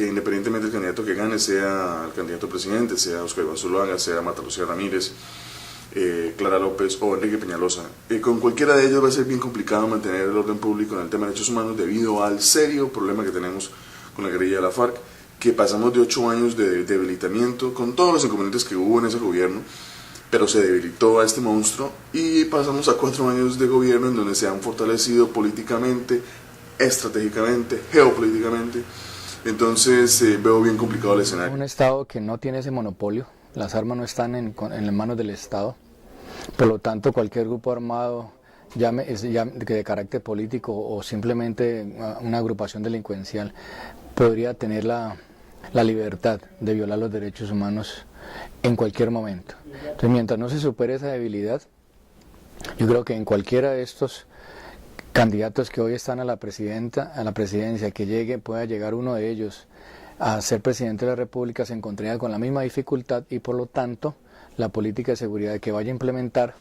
independientemente del candidato que gane, sea el candidato presidente, sea Óscar Iván Zuluaga, sea Marta Lucía Ramírez, Clara López o Enrique Peñalosa. Con cualquiera de ellos va a ser bien complicado mantener el orden público en el tema de derechos humanos debido al serio problema que tenemos con la guerrilla de la FARC, que pasamos de 8 años de debilitamiento con todos los inconvenientes que hubo en ese gobierno, pero se debilitó a este monstruo, y pasamos a 4 años de gobierno en donde se han fortalecido políticamente, estratégicamente, geopolíticamente. Entonces veo bien complicado el escenario. Un Estado que no tiene ese monopolio, las armas no están en las manos del Estado, por lo tanto cualquier grupo armado, de carácter político o simplemente una agrupación delincuencial, podría tener la libertad de violar los derechos humanos en cualquier momento. Entonces, mientras no se supere esa debilidad, yo creo que en cualquiera de estos candidatos que hoy están a la presidencia, que pueda llegar uno de ellos a ser presidente de la República, se encontraría con la misma dificultad, y por lo tanto la política de seguridad que vaya a implementar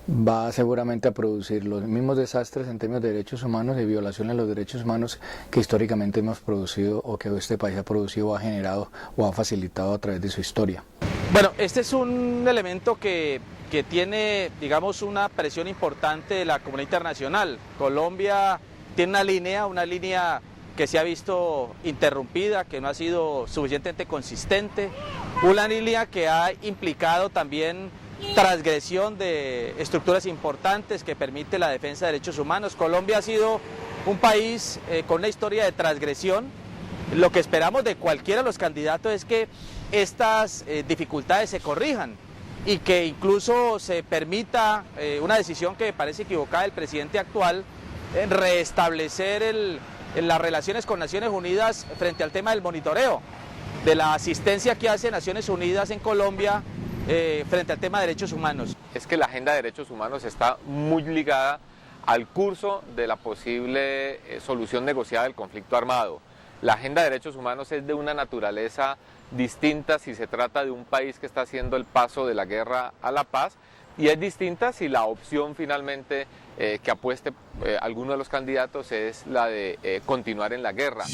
va seguramente a producir los mismos desastres en términos de derechos humanos y violaciones a los derechos humanos que históricamente hemos producido, o que este país ha producido o ha generado o ha facilitado a través de su historia. Bueno, este es un elemento que tiene, digamos, una presión importante de la comunidad internacional. Colombia tiene una línea que se ha visto interrumpida, que no ha sido suficientemente consistente, una línea que ha implicado también transgresión de estructuras importantes que permite la defensa de derechos humanos. Colombia ha sido un país con una historia de transgresión. Lo que esperamos de cualquiera de los candidatos es que estas dificultades se corrijan y que incluso se permita una decisión que me parece equivocada del presidente actual, en restablecer las relaciones con Naciones Unidas frente al tema del monitoreo, de la asistencia que hace Naciones Unidas en Colombia frente al tema de derechos humanos. Es que la agenda de derechos humanos está muy ligada al curso de la posible solución negociada del conflicto armado. La agenda de derechos humanos es de una naturaleza distinta si se trata de un país que está haciendo el paso de la guerra a la paz, y es distinta si la opción finalmente que apueste alguno de los candidatos es la de continuar en la guerra.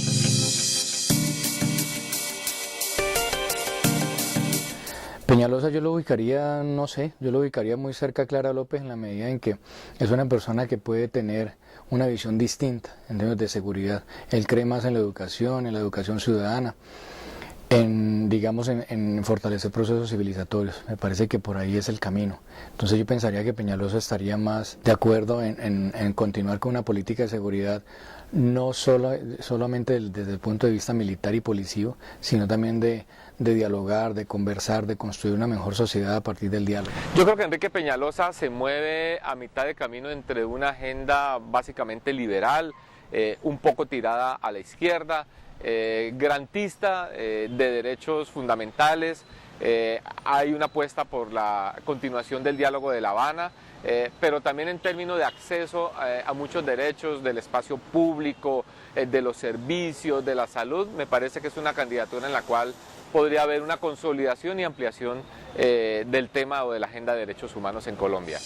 Peñalosa yo lo ubicaría, no sé, yo lo ubicaría muy cerca a Clara López, en la medida en que es una persona que puede tener una visión distinta en términos de seguridad. Él cree más en la educación ciudadana, en fortalecer procesos civilizatorios. Me parece que por ahí es el camino. Entonces yo pensaría que Peñalosa estaría más de acuerdo en continuar con una política de seguridad, no solamente desde el punto de vista militar y policivo, sino también de dialogar, de conversar, de construir una mejor sociedad a partir del diálogo. Yo creo que Enrique Peñalosa se mueve a mitad de camino entre una agenda básicamente liberal, un poco tirada a la izquierda, garantista de derechos fundamentales. Hay una apuesta por la continuación del diálogo de La Habana, pero también en términos de acceso a muchos derechos del espacio público, de los servicios, de la salud. Me parece que es una candidatura en la cual podría haber una consolidación y ampliación del tema o de la agenda de derechos humanos en Colombia.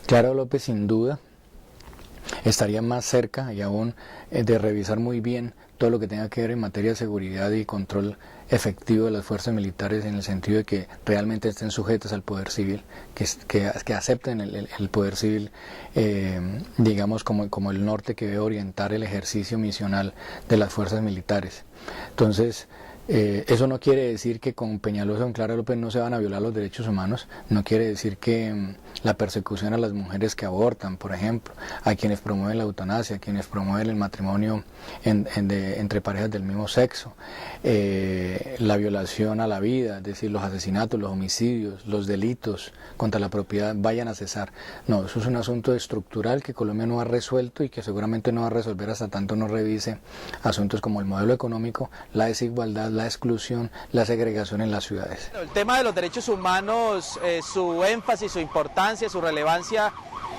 Clara López, sin duda, estaría más cerca y aún de revisar muy bien todo lo que tenga que ver en materia de seguridad y control efectivo de las fuerzas militares, en el sentido de que realmente estén sujetas al poder civil, que acepten el poder civil, digamos como el norte que debe orientar el ejercicio misional de las fuerzas militares. Entonces, eso no quiere decir que con Peñalosa o con Clara López no se van a violar los derechos humanos, no quiere decir que la persecución a las mujeres que abortan, por ejemplo, a quienes promueven la eutanasia, a quienes promueven el matrimonio entre parejas del mismo sexo, la violación a la vida, es decir, los asesinatos, los homicidios, los delitos contra la propiedad vayan a cesar. No, eso es un asunto estructural que Colombia no ha resuelto y que seguramente no va a resolver hasta tanto no revise asuntos como el modelo económico, la desigualdad, la exclusión, la segregación en las ciudades. El tema de los derechos humanos, su énfasis, su importancia, su relevancia,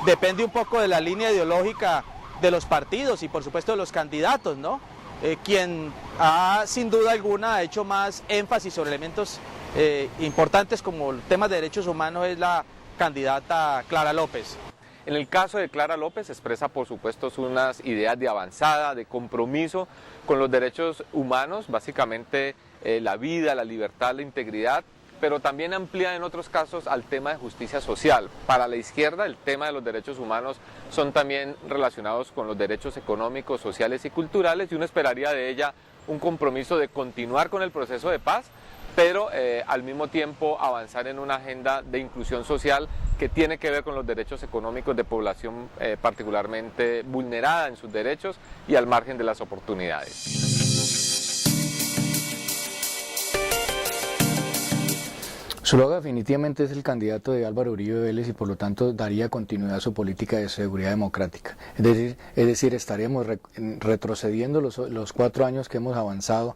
depende un poco de la línea ideológica de los partidos y por supuesto de los candidatos, ¿no? Quien sin duda alguna ha hecho más énfasis sobre elementos importantes como temas de derechos humanos es la candidata Clara López. En el caso de Clara López expresa por supuesto unas ideas de avanzada, de compromiso con los derechos humanos, básicamente la vida, la libertad, la integridad, pero también amplía en otros casos al tema de justicia social. Para la izquierda el tema de los derechos humanos son también relacionados con los derechos económicos, sociales y culturales, y uno esperaría de ella un compromiso de continuar con el proceso de paz, pero al mismo tiempo avanzar en una agenda de inclusión social que tiene que ver con los derechos económicos de población particularmente vulnerada en sus derechos y al margen de las oportunidades. Zuluaga definitivamente es el candidato de Álvaro Uribe Vélez y por lo tanto daría continuidad a su política de seguridad democrática. Es decir, estaríamos retrocediendo los 4 años que hemos avanzado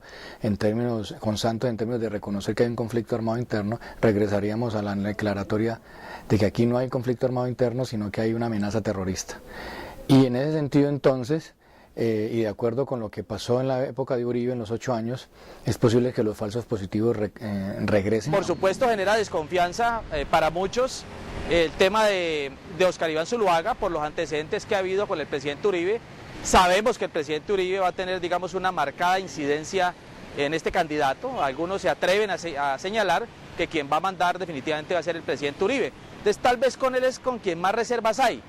con Santos en términos de reconocer que hay un conflicto armado interno, regresaríamos a la declaratoria de que aquí no hay conflicto armado interno, sino que hay una amenaza terrorista. Y en ese sentido entonces, y de acuerdo con lo que pasó en la época de Uribe en los 8 años, es posible que los falsos positivos regresen. Por supuesto genera desconfianza para muchos el tema de Óscar Iván Zuluaga por los antecedentes que ha habido con el presidente Uribe. Sabemos que el presidente Uribe va a tener, digamos, una marcada incidencia en este candidato. Algunos se atreven a señalar que quien va a mandar definitivamente va a ser el presidente Uribe. Entonces tal vez con él es con quien más reservas hay.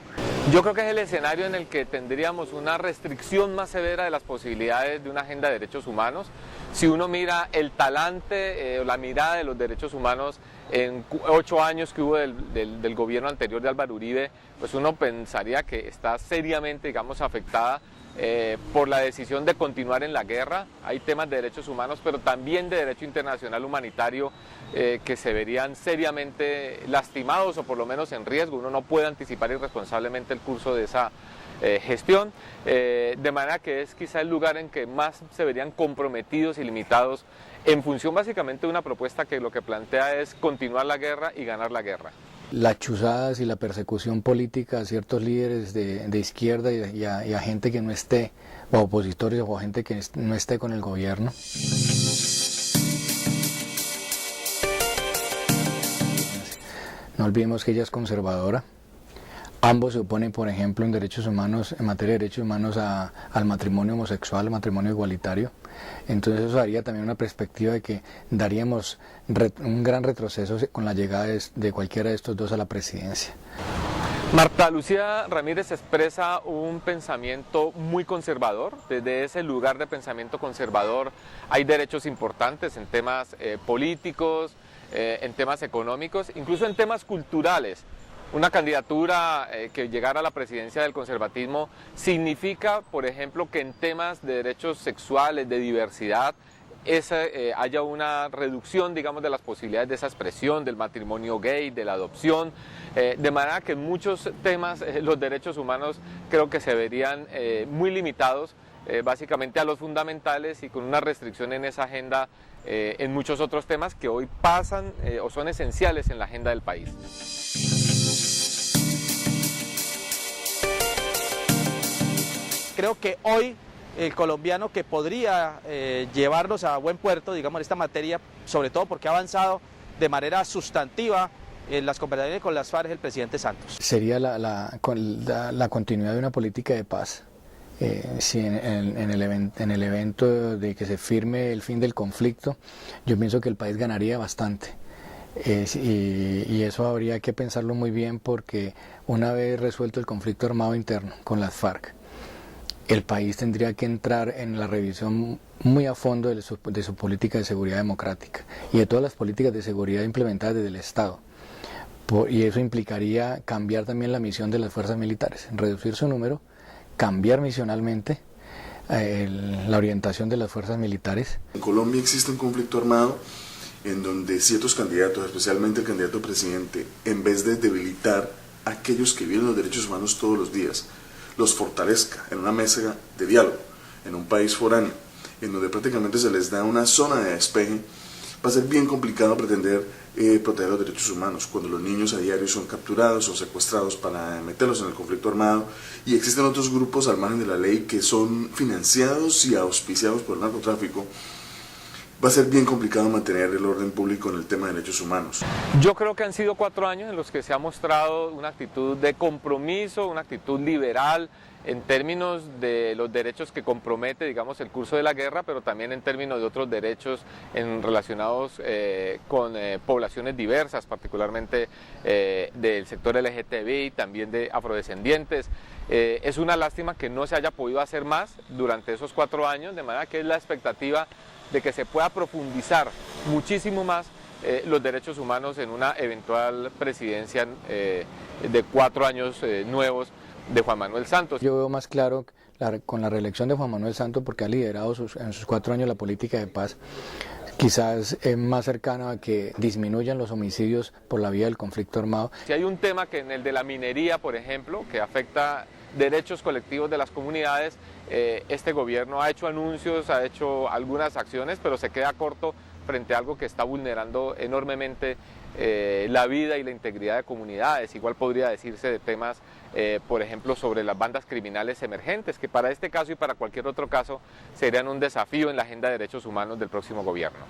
Yo creo que es el escenario en el que tendríamos una restricción más severa de las posibilidades de una agenda de derechos humanos. Si uno mira el talante o la mirada de los derechos humanos en 8 años que hubo del gobierno anterior de Álvaro Uribe, pues uno pensaría que está seriamente, digamos, afectada por la decisión de continuar en la guerra. Hay temas de derechos humanos, pero también de derecho internacional humanitario que se verían seriamente lastimados o por lo menos en riesgo. Uno no puede anticipar irresponsablemente el curso de esa gestión, de manera que es quizá el lugar en que más se verían comprometidos y limitados en función básicamente de una propuesta que lo que plantea es continuar la guerra y ganar la guerra. Las chuzadas y la persecución política a ciertos líderes de izquierda y a gente que no esté, o a opositores o a gente que no esté con el gobierno. No olvidemos que ella es conservadora. Ambos se oponen, por ejemplo, en derechos humanos, en materia de derechos humanos al matrimonio homosexual, al matrimonio igualitario. Entonces eso daría también una perspectiva de que daríamos un gran retroceso con la llegada de cualquiera de estos dos a la presidencia. Marta Lucía Ramírez expresa un pensamiento muy conservador. Desde ese lugar de pensamiento conservador hay derechos importantes en temas políticos, en temas económicos, incluso en temas culturales. Una candidatura que llegara a la presidencia del conservatismo significa, por ejemplo, que en temas de derechos sexuales, de diversidad, haya una reducción, digamos, de las posibilidades de esa expresión, del matrimonio gay, de la adopción, de manera que en muchos temas los derechos humanos creo que se verían muy limitados, básicamente a los fundamentales y con una restricción en esa agenda en muchos otros temas que hoy pasan o son esenciales en la agenda del país. Creo que hoy el colombiano que podría llevarnos a buen puerto, digamos, en esta materia, sobre todo porque ha avanzado de manera sustantiva en las conversaciones con las FARC, es el presidente Santos. Sería la continuidad de una política de paz. Si en el evento de que se firme el fin del conflicto, yo pienso que el país ganaría bastante. Y eso habría que pensarlo muy bien, porque una vez resuelto el conflicto armado interno con las FARC, el país tendría que entrar en la revisión muy a fondo de su política de seguridad democrática y de todas las políticas de seguridad implementadas desde el Estado. Y eso implicaría cambiar también la misión de las fuerzas militares, reducir su número, cambiar misionalmente la orientación de las fuerzas militares. En Colombia existe un conflicto armado en donde ciertos candidatos, especialmente el candidato presidente, en vez de debilitar a aquellos que viven los derechos humanos todos los días, los fortalezca en una mesa de diálogo, en un país foráneo, en donde prácticamente se les da una zona de despeje, va a ser bien complicado pretender proteger los derechos humanos cuando los niños a diario son capturados o secuestrados para meterlos en el conflicto armado, y existen otros grupos al margen de la ley que son financiados y auspiciados por el narcotráfico, va a ser bien complicado mantener el orden público en el tema de derechos humanos. Yo creo que han sido 4 años en los que se ha mostrado una actitud de compromiso, una actitud liberal en términos de los derechos que compromete, digamos, el curso de la guerra, pero también en términos de otros derechos relacionados con poblaciones diversas, particularmente del sector LGTBI, también de afrodescendientes. Es una lástima que no se haya podido hacer más durante esos 4 años, de manera que es la expectativa de que se pueda profundizar muchísimo más los derechos humanos en una eventual presidencia de 4 años nuevos de Juan Manuel Santos. Yo veo más claro con la reelección de Juan Manuel Santos, porque ha liderado en sus 4 años la política de paz, quizás es más cercana a que disminuyan los homicidios por la vía del conflicto armado. Si hay un tema que en el de la minería, por ejemplo, que afecta derechos colectivos de las comunidades, este gobierno ha hecho anuncios, ha hecho algunas acciones, pero se queda corto frente a algo que está vulnerando enormemente la vida y la integridad de comunidades. Igual podría decirse de temas, por ejemplo, sobre las bandas criminales emergentes, que para este caso y para cualquier otro caso serían un desafío en la agenda de derechos humanos del próximo gobierno.